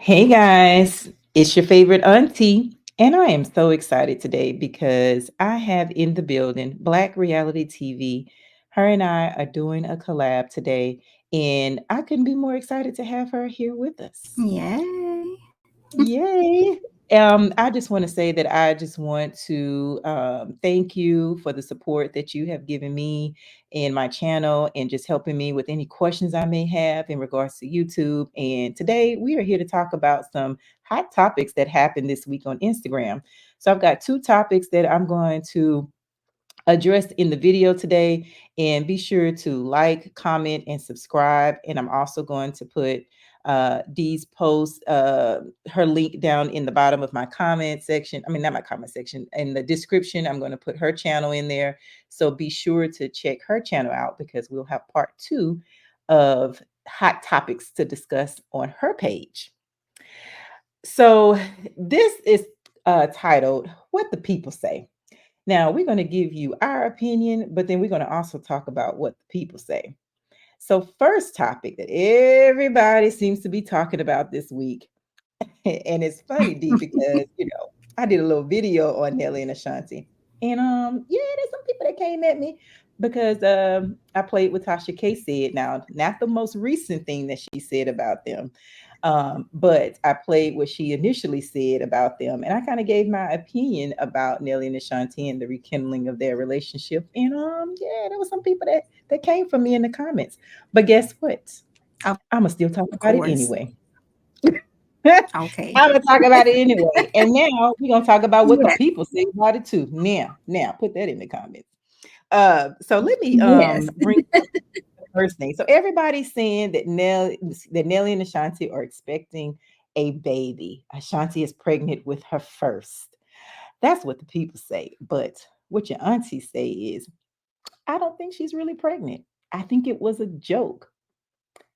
Hey guys, it's your favorite auntie, and I am so excited today because I have in the building Black Reality TV. Her and I are doing a collab today, and I couldn't be more excited to have her here with us. Yay. Yay. I just want to say that I just want to thank you for the support that you have given me in my channel and just helping me with any questions I may have in regards to YouTube. And today we are here to talk about some hot topics that happened this week on Instagram. So I've got two topics that I'm going to addressed in the video today. And be sure to like, comment, and subscribe. And I'm also going to put Dee's post, her link down in the bottom of my comment section. I mean, not my comment section, in the description. I'm going to put her channel in there. So be sure to check her channel out because we'll have part two of hot topics to discuss on her page. So this is titled What the People Say. Now, we're going to give you our opinion, but then we're going to also talk about what the people say. So, first topic that everybody seems to be talking about this week, and it's funny, D, because I did a little video on Nelly and Ashanti, and yeah, there's some people that came at me because I played with Tasha K said. Now, not the most recent thing that she said about them, but I played what she initially said about them, and I kind of gave my opinion about Nelly and Ashanti and the rekindling of their relationship. And yeah, there was some people that came from me in the comments. But guess what? Of I'ma still talk about it course. anyway. Okay. I'm gonna talk about it anyway. And now we're gonna talk about what the Yeah. people say about it too. Now, put that in the comments. So let me Yes. bring first thing. So everybody's saying that Nelly and Ashanti are expecting a baby. Ashanti is pregnant with her first. That's what the people say. But what your auntie say is, I don't think she's really pregnant. I think it was a joke.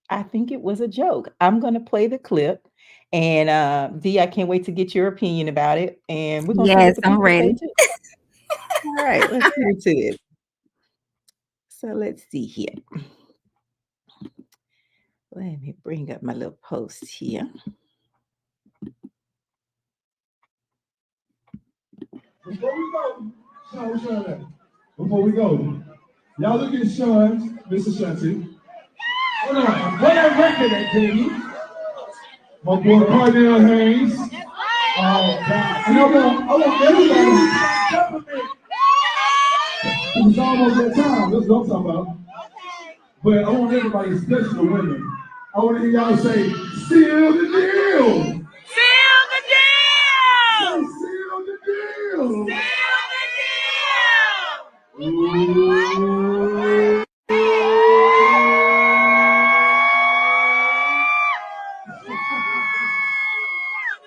I think it was a joke. I'm gonna play the clip. And Dee, I can't wait to get your opinion about it. And we're gonna see what Yes, the I'm people say ready. too. All right, let's get into this. So let's see here. Let me bring up my little post here. Before we go, Sean, what's your name? Before we go, y'all look at Sean, Miss Ashanti. Hold on, play that record that baby. My boy Cardinal Haynes. Oh God, and I want everybody. It's almost that time. That's what I'm talking about. But I want everybody, especially the women. I want to hear y'all say, "Seal the deal." Seal the deal. Say, seal the deal. Seal the deal. Ooh.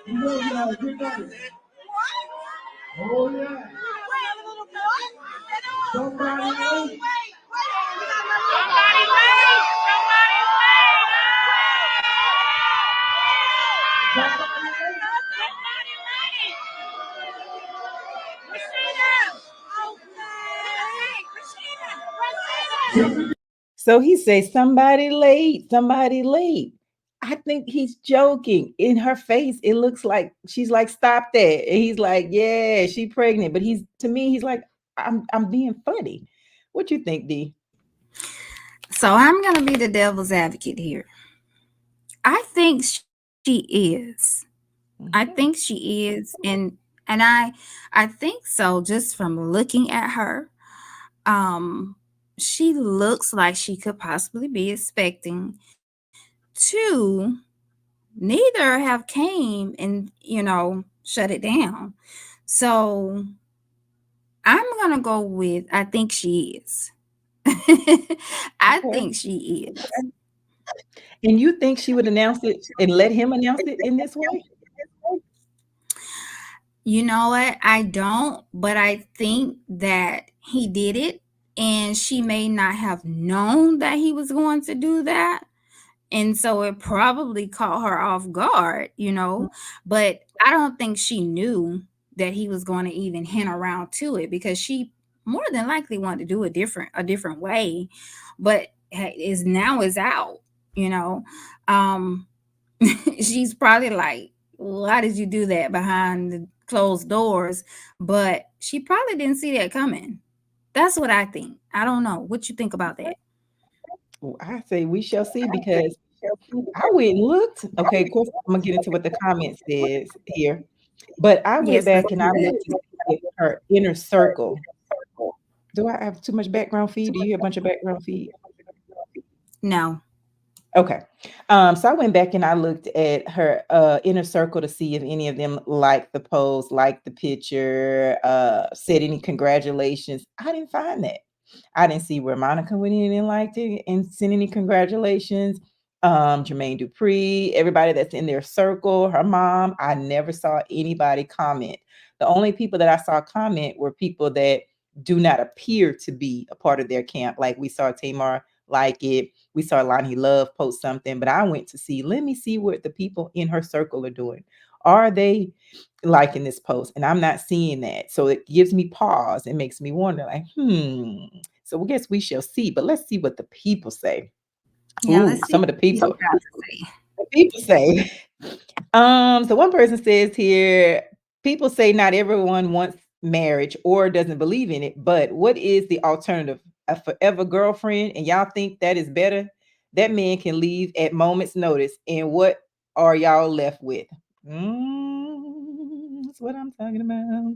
You know y'all, good night. Oh yeah. Somebody wait. Somebody wait. So he says, somebody late. I think he's joking. In her face, it looks like she's like, stop that. And he's like, yeah, she pregnant. But he's to me, he's like, I'm being funny. What you think, D? So I'm going to be the devil's advocate here. I think she is. I think Okay. she is, and I think so just from looking at her. Um she looks like she could possibly be expecting two. Neither have came and shut it down. So I'm gonna go with I think she is. I Okay. think she is. And you think she would announce it and let him announce it in this way? You know what? I don't, but I think that he did it, and she may not have known that he was going to do that. And so it probably caught her off guard. But I don't think she knew that he was going to even hint around to it, because she more than likely wanted to do a different way, but is now is out, you know. Um She's probably like, why did you do that behind the closed doors? But she probably didn't see that coming. That's what I think. I don't know. What you think about that? Well, I say we shall see because I went and looked. Okay, of course, I'm gonna get into what the comment says here, but I went Yes, let's back and I do looked to see if her inner circle. Do I have too much background feed? Do you hear a bunch of background feed? no. Okay. So I went back and I looked at her inner circle to see if any of them liked the post, liked the picture, said any congratulations. I didn't find that. I didn't see where Monica went in and liked it and sent any congratulations. Jermaine Dupree, everybody that's in their circle, her mom, I never saw anybody comment. The only people that I saw comment were people that do not appear to be a part of their camp. Like we saw Tamar like it, we saw Lonnie Love post something, but I went to see, let me see what the people in her circle are doing. Are they liking this post? And I'm not seeing that. So it gives me pause. It makes me wonder, like, So I guess we shall see, but let's see what the people say. Yeah, Ooh, let's see some of the what people people, got to say. the people say. So one person says here, people say not everyone wants marriage or doesn't believe in it, but what is the alternative? A forever girlfriend, and y'all think that is better? That man can leave at moment's notice, and what are y'all left with? That's what I'm talking about.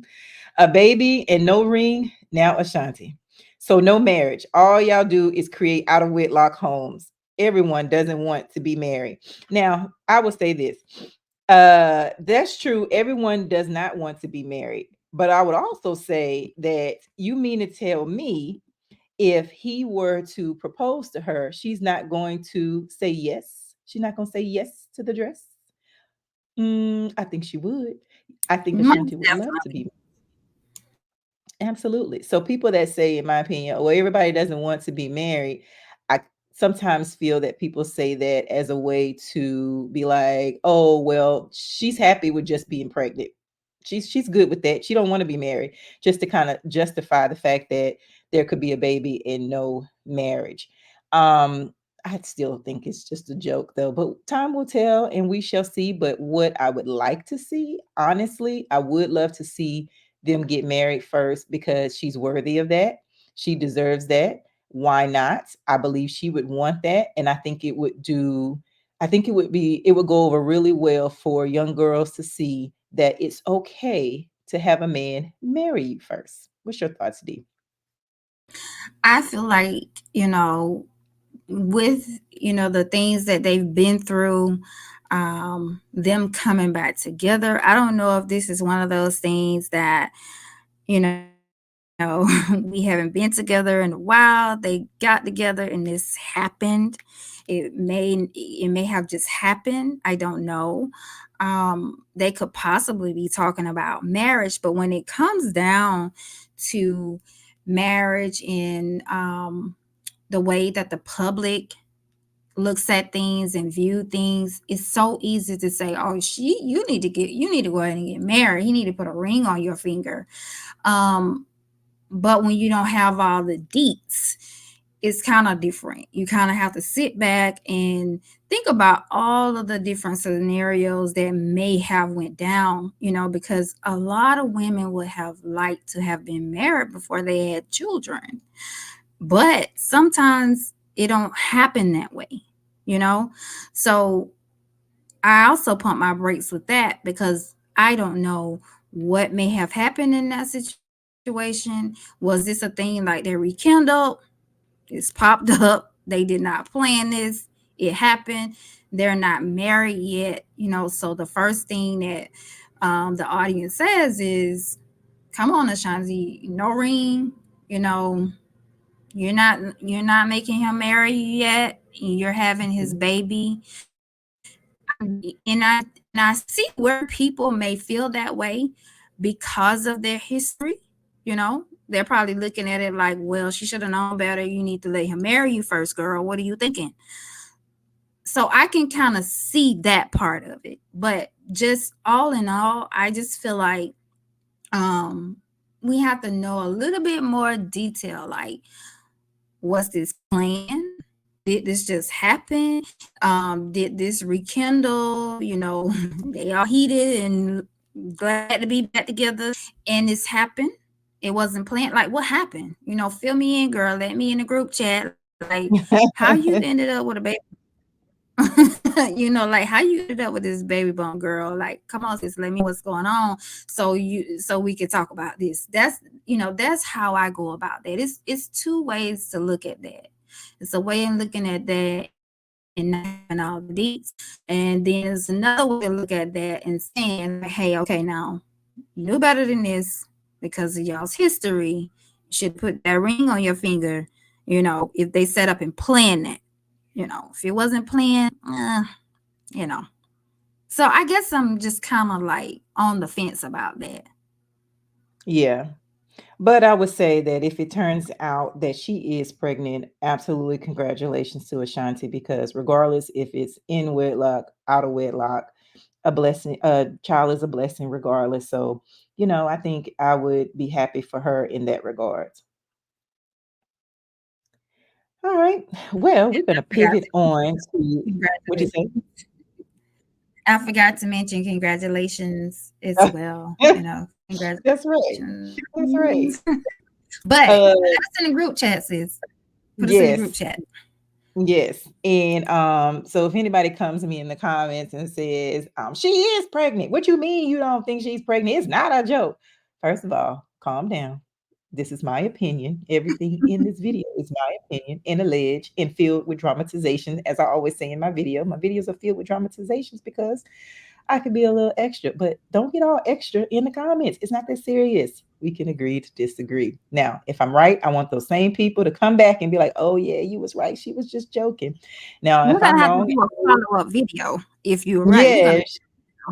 A baby and no ring, now Ashanti. So no marriage. All y'all do is create out of wedlock homes. Everyone doesn't want to be married. Now, I will say this. That's true. Everyone does not want to be married. But I would also say that you mean to tell me if he were to propose to her, she's not going to say yes. She's not going to say yes to the dress. I think she would. I think Most Ashanti would love to definitely. be. Absolutely. So people that say, in my opinion, well, everybody doesn't want to be married. I sometimes feel that people say that as a way to be like, oh, well, she's happy with just being pregnant. She's good with that. She don't want to be married, just to kind of justify the fact that there could be a baby and no marriage. I still think it's just a joke though, but time will tell and we shall see. But what I would like to see, honestly, I would love to see them get married first because she's worthy of that. She deserves that. Why not? I believe she would want that. And I think it would go over really well for young girls to see that it's okay to have a man marry you first. What's your thoughts, D? I feel like, you know, with, the things that they've been through, them coming back together, I don't know if this is one of those things that, we haven't been together in a while. They got together and this happened. It may have just happened. I don't know. They could possibly be talking about marriage, but when it comes down to marriage and the way that the public looks at things and view things, it's so easy to say, "Oh, you need to go ahead and get married. He need to put a ring on your finger." Um, but when you don't have all the deets, it's kind of different. You kind of have to sit back and think about all of the different scenarios that may have went down, because a lot of women would have liked to have been married before they had children. But sometimes it don't happen that way, you know? So I also pump my brakes with that because I don't know what may have happened in that situation. Was this a thing like they rekindled? It's popped up. They did not plan this. It happened. They're not married yet, So the first thing that the audience says is, "Come on, Ashanti, no ring. You know, you're not making him marry you yet. You're having his Mhm. baby." And I see where people may feel that way because of their history. They're probably looking at it like, well, she should have known better. You need to let him marry you first, girl. What are you thinking? So I can kind of see that part of it. But just all in all, I just feel like um we have to know a little bit more detail. Like, was this planned? did this just happen? Did this rekindle? They all heated and glad to be back together, and it's happened. It wasn't planned. Like, what happened? Fill me in, girl. Let me in the group chat. Like, how you ended up with a baby? Like, how you ended up with this baby bump, girl? Like, come on, sis, let me know what's going on, so we can talk about this. That's how I go about that. It's two ways to look at that. It's a way of looking at that and not having all the deets, and then there's another way to look at that and saying, like, hey, okay, now you knew better than this because of y'all's history. You should put that ring on your finger. If they set up and plan that. If it wasn't planned, you know. So I guess I'm just kind of like on the fence about that. Yeah. But I would say that if it turns out that she is pregnant, absolutely congratulations to Ashanti, because regardless if it's in wedlock, out of wedlock, a blessing, a child is a blessing regardless. So, I think I would be happy for her in that regard. All right. Well, we're going to I forgot pivot to on to what you congratulate. say. I forgot to mention congratulations as well. That's right. That's Congratulations. right. But put Uh, us in the group chat, sis. Put us in the group yes. chat. Yes. And so if anybody comes to me in the comments and says, she is pregnant. What you mean you don't think she's pregnant? It's not a joke. First of all, calm down. This is my opinion. Everything in this video is my opinion and alleged and filled with dramatization. As I always say in my video, my videos are filled with dramatizations because I could be a little extra, but don't get all extra in the comments. It's not that serious. We can agree to disagree. Now, if I'm right, I want those same people to come back and be like, "Oh yeah, you was right. She was just joking." Now, We're if gonna I'm have to wrong, do a follow-up video. If you're right, we're yeah, gonna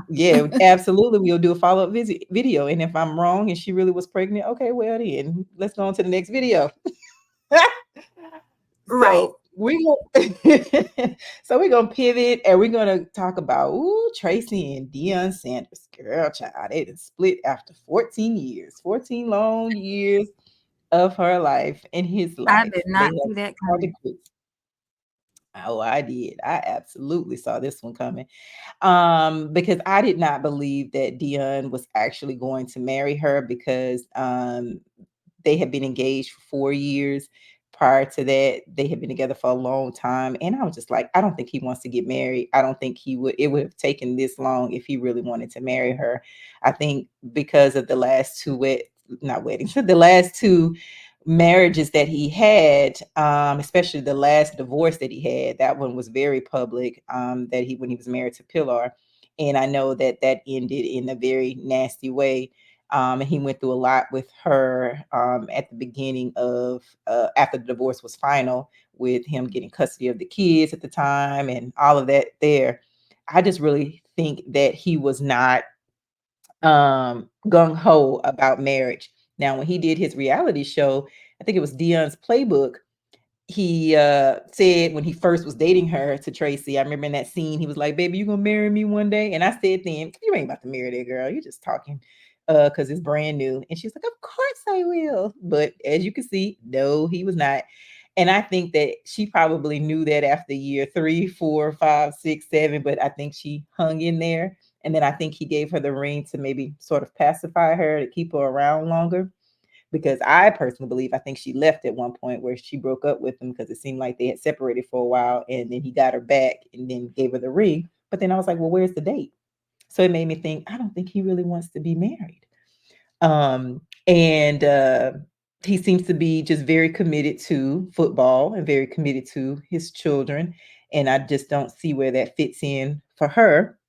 yeah, absolutely, we'll do a follow-up video. And if I'm wrong and she really was pregnant, okay, well then let's go on to the next video. right. So we going so we're gonna pivot and we're gonna talk about Tracy and Deon Sanders. Girl child, they done split after 14 years, 14 long years of her life and his I life. did They not have see that parted coming. ways. Oh, I did. I absolutely saw this one coming. Because I did not believe that Dion was actually going to marry her because they had been engaged for 4 years. Prior to that, they had been together for a long time. And I was just like, I don't think he wants to get married. I don't think it would have taken this long if he really wanted to marry her. I think because of the last two not weddings, the last two marriages that he had, especially the last divorce that he had, that one was very public, that when he was married to Pilar. And I know that that ended in a very nasty way. And he went through a lot with her at the beginning of after the divorce was final, with him getting custody of the kids at the time and all of that there. I just really think that he was not gung ho about marriage. Now, when he did his reality show, I think it was Dion's Playbook, he said when he first was dating her to Tracy, I remember in that scene, he was like, "Baby, you gonna marry me one day?" And I said then, "You ain't about to marry that girl. You're just talking because it's brand new." And she's like, "Of course I will." But as you can see, no, he was not. And I think that she probably knew that after year 3, 4, 5, 6, 7, but I think she hung in there. And then I think he gave her the ring to maybe sort of pacify her to keep her around longer, because I personally believe I think she left at one point where she broke up with him because it seemed like they had separated for a while, and then he got her back and then gave her the ring. But then I was like, well, where's the date? So it made me think, I don't think he really wants to be married. And he seems to be just very committed to football and very committed to his children. And I just don't see where that fits in for her.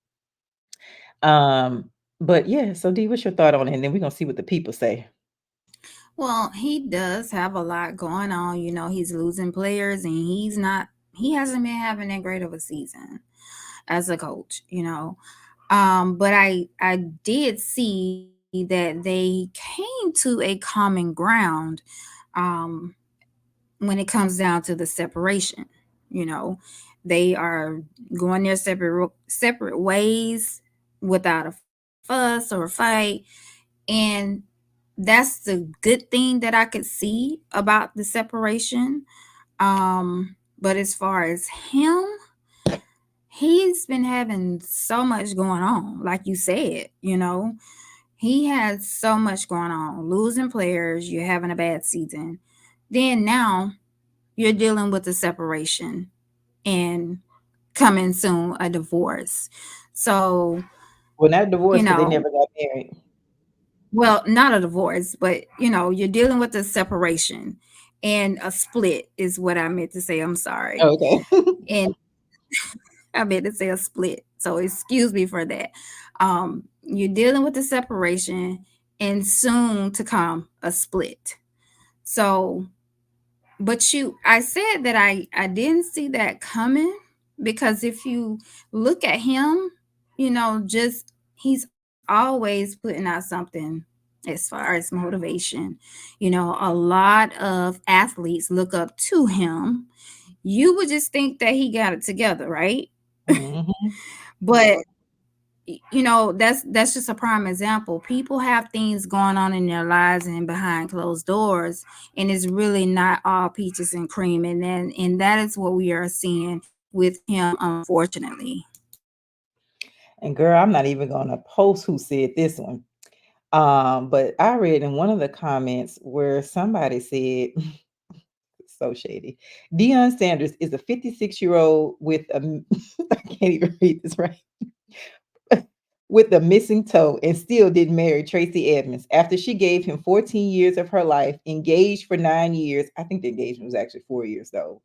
But yeah, so D, what's your thought on it? And then we're gonna see what the people say. Well, he does have a lot going on. He's losing players and he hasn't been having that great of a season as a coach. But I did see that they came to a common ground um when it comes down to the separation. You know, they are going their separate ways without a fuss or a fight, and that's the good thing that I could see about the separation. Um, But as far as him, he's been having so much going on. Like you said, he has so much going on. Losing players, you're having a bad season. Then now you're dealing with a separation and coming soon a divorce. So, Well, not divorced you because they know, never got married. well, not a divorce, but you're dealing with a separation and a split is what I meant to say. I'm sorry. Okay. And I meant to say a split. So excuse me for that. You're dealing with the separation and soon to come a split. So, but I said that I didn't see that coming because if you look at him, just he's always putting out something as far as motivation. A lot of athletes look up to him. You would just think that he got it together, right? Hmm. But that's just a prime example. People have things going on in their lives and behind closed doors, and it's really not all peaches and cream, and that is what we are seeing with him, unfortunately. And girl, I'm not even gonna post who said this one. But I read in one of the comments where somebody said, so shady. Deon Sanders is a 56-year-old with a I can't even read this right. With a missing toe and still didn't marry Tracy Edmonds after she gave him 14 years of her life, engaged for 9 years. I think the engagement was actually 4 years though.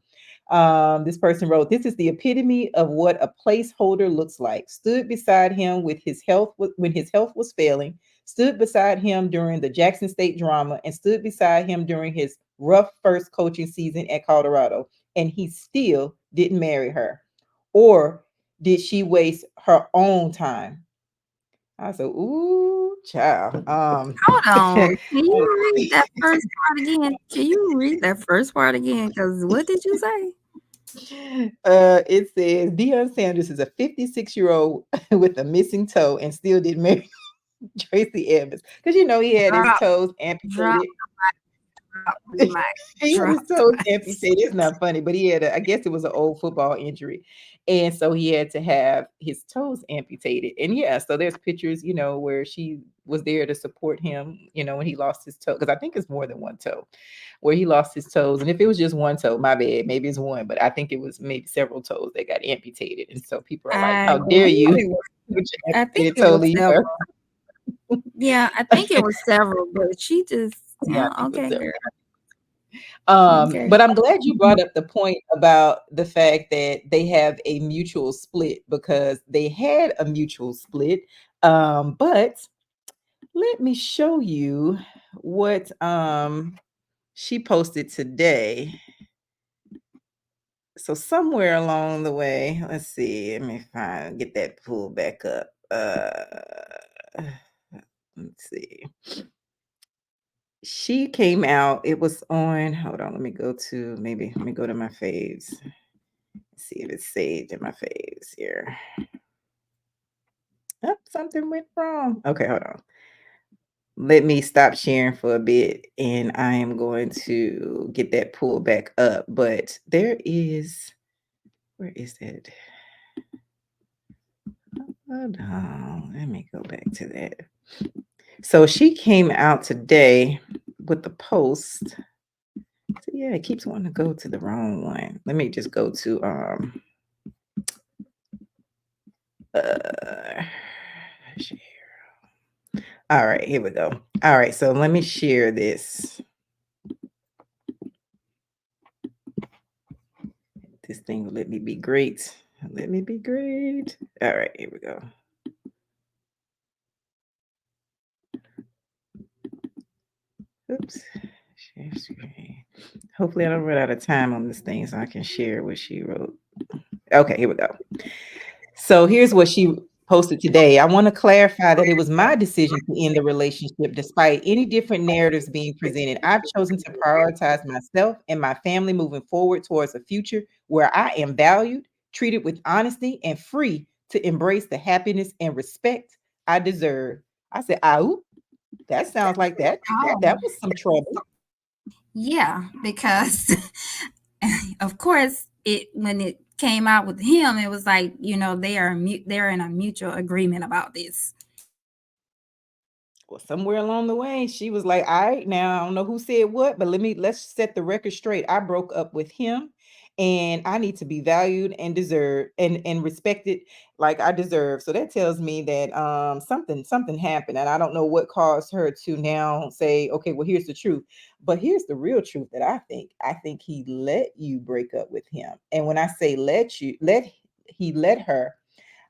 This person wrote, "This is the epitome of what a placeholder looks like. Stood beside him with his health when his health was failing, stood beside him during the Jackson State drama, and stood beside him during his rough first coaching season at Colorado. And he still didn't marry her. Or did she waste her own time?" I said, "Ooh, child." Hold on, can you read that first part again? Can you read that first part again? Because what did you say? It says Deion Sanders is a 56-year-old with a missing toe and still didn't marry Tracy Evans because he had his Drop, toes drop, amputated. drop the mic, He had drop his the toes mic. amputated. It's not funny, but he had I guess it was an old football injury. And so he had to have his toes amputated. And yeah, so there's pictures, where she was there to support him, when he lost his toe. Because I think it's more than one toe where he lost his toes. And if it was just one toe, my bad, maybe it's one, but I think it was maybe several toes that got amputated. And so people are like, I how dare believe you it was. put your I think amputated it toe was leave several. her? Yeah, I think it was several, but she just, Yeah, I yeah, think it was okay, several. girl. Okay. But I'm glad you brought up the point about the fact that they have a mutual split because they had a mutual split. But let me show you what she posted today. So somewhere along the way, let's see, let me get that pulled back up. Let's see. She came out, it was on, hold on, let me go to my faves. See if it's saved in my faves here. Oh, something went wrong. Okay, hold on. Let me stop sharing for a bit and I am going to get that pulled back up. But where is it? Hold on. Let me go back to that. So she came out today with the post. So yeah, it keeps wanting to go to the wrong one. Let me just go to uh all right, here we go. All right, so let me share this. This thing will let me be great. Let me be great. All right, here we go. Oops. Share screen. Hopefully, I don't run out of time on this thing so I can share what she wrote. Okay, here we go. So here's what she posted today. "I want to clarify that it was my decision to end the relationship despite any different narratives being presented. I've chosen to prioritize myself and my family moving forward towards a future where I am valued, treated with honesty, and free to embrace the happiness and respect I deserve." I said, "Ah, that sounds like that Oh, was some trouble." yeah, because of course it when it came out with him, it was like, they're in a mutual agreement about this. Well, somewhere along the way, she was like, "All right, now I don't know who said what, but let's set the record straight. I broke up with him, and I need to be valued and deserved and respected like I deserve." So that tells me that something happened, and I don't know what caused her to now say, "Okay, well here's the truth." But here's the real truth that I think. I think he let you break up with him, and when I say let her,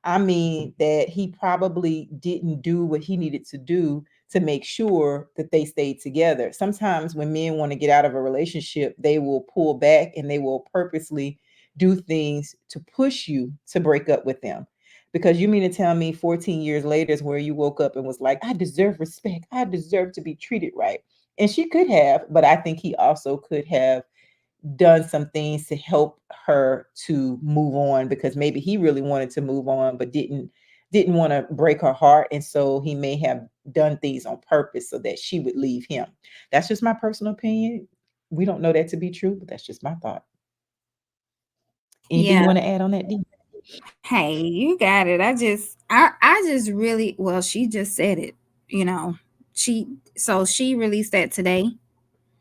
I mean that he probably didn't do what he needed to do to make sure that they stayed together. Sometimes when men want to get out of a relationship, they will pull back and they will purposely do things to push you to break up with them. Because you mean to tell me 14 years later is where you woke up and was like, I deserve respect. I deserve to be treated right. And she could have, but I think he also could have done some things to help her to move on because maybe he really wanted to move on but didn't want to break her heart, and so he may have done things on purpose so that she would leave him. That's just my personal opinion. We don't know that to be true, but that's just my thought. Anything you Yeah. want to add on that, D? Hey, you got it. I just really, well, she just said it, you know. She she released that today.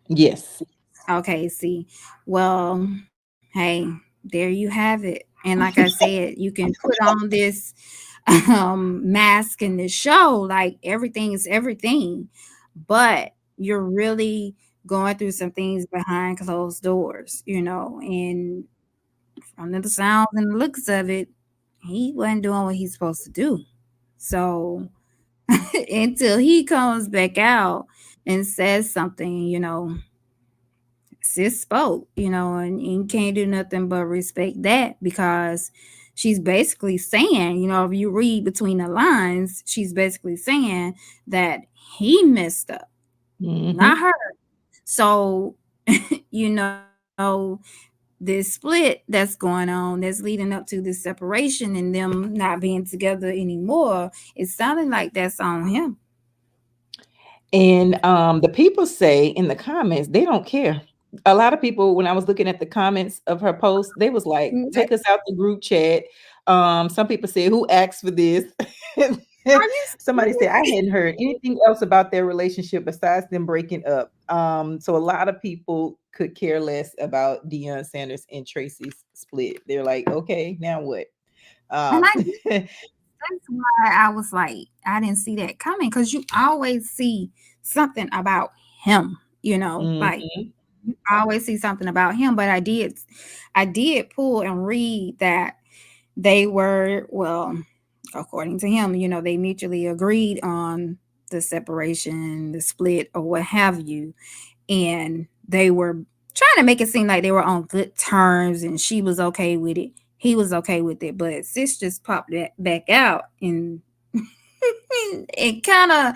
Yes. Okay, see. Well, hey, there you have it. And like I said, you can put on this mask in this show, like everything is everything. But you're really going through some things behind closed doors, and from the sounds and the looks of it, he wasn't doing what he's supposed to do. So until he comes back out and says something, sis spoke, and can't do nothing but respect that, because she's basically saying, if you read between the lines, she's basically saying that he messed up, not Hmm. her. So, you know, this split that's going on, that's leading up to this separation and them not being together anymore, it's sounding like that's on him. And the people say in the comments, they don't care. A lot of people, when I was looking at the comments of her post, they was like, Mm, take us out the group chat. Some people said, who asked for this? are you Somebody said, I serious? hadn't heard anything else about their relationship besides them breaking up. So a lot of people could care less about Deon Sanders and Tracy's split. They're like, okay, now what? And Um, that's why I was like, I didn't see that coming, because you always see something about him, like mhm. you always see something about him. But I did pull and read that they were, well, according to him, they mutually agreed on the separation, the split, or what have you. And they were trying to make it seem like they were on good terms and she was okay with it. He was okay with it. But sis just popped that back out and it kind of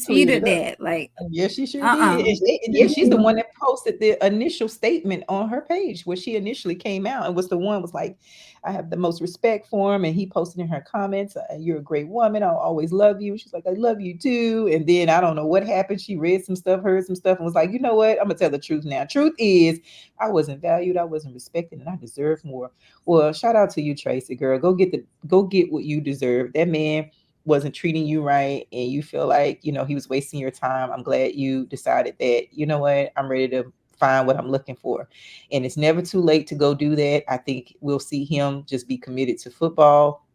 Cleared it disputed up. that. Like, Yes, she sure did. uh-uh. And yeah, she's the one that posted the initial statement on her page where she initially came out and was the one was like, I have the most respect for him. And he posted in her comments, you're a great woman. I'll always love you. She's like, I love you too. And then I don't know what happened. She read some stuff, heard some stuff, and was like, you know what? I'm gonna tell the truth now. Truth is, I wasn't valued, I wasn't respected, and I deserve more. Well, shout out to you, Tracy, girl. Go get what you deserve. That man wasn't treating you right and you feel like, he was wasting your time. I'm glad you decided that, you know what, I'm ready to find what I'm looking for. And it's never too late to go do that. I think we'll see him just be committed to football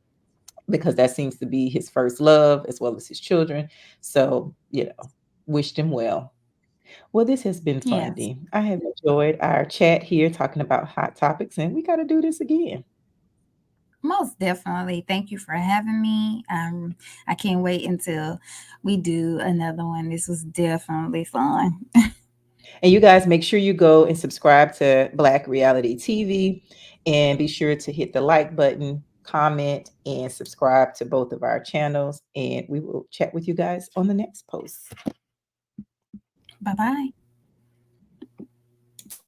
because that seems to be his first love as well as his children. So, wished him well. Well, this has been fun, Yes, D. I have enjoyed our chat here talking about hot topics, and we got to do this again. most definitely. Thank you for having me. I can't wait until we do another one. This was definitely fun. And you guys make sure you go and subscribe to Black Reality TV and be sure to hit the like button, comment, and subscribe to both of our channels. And we will chat with you guys on the next post. Bye bye.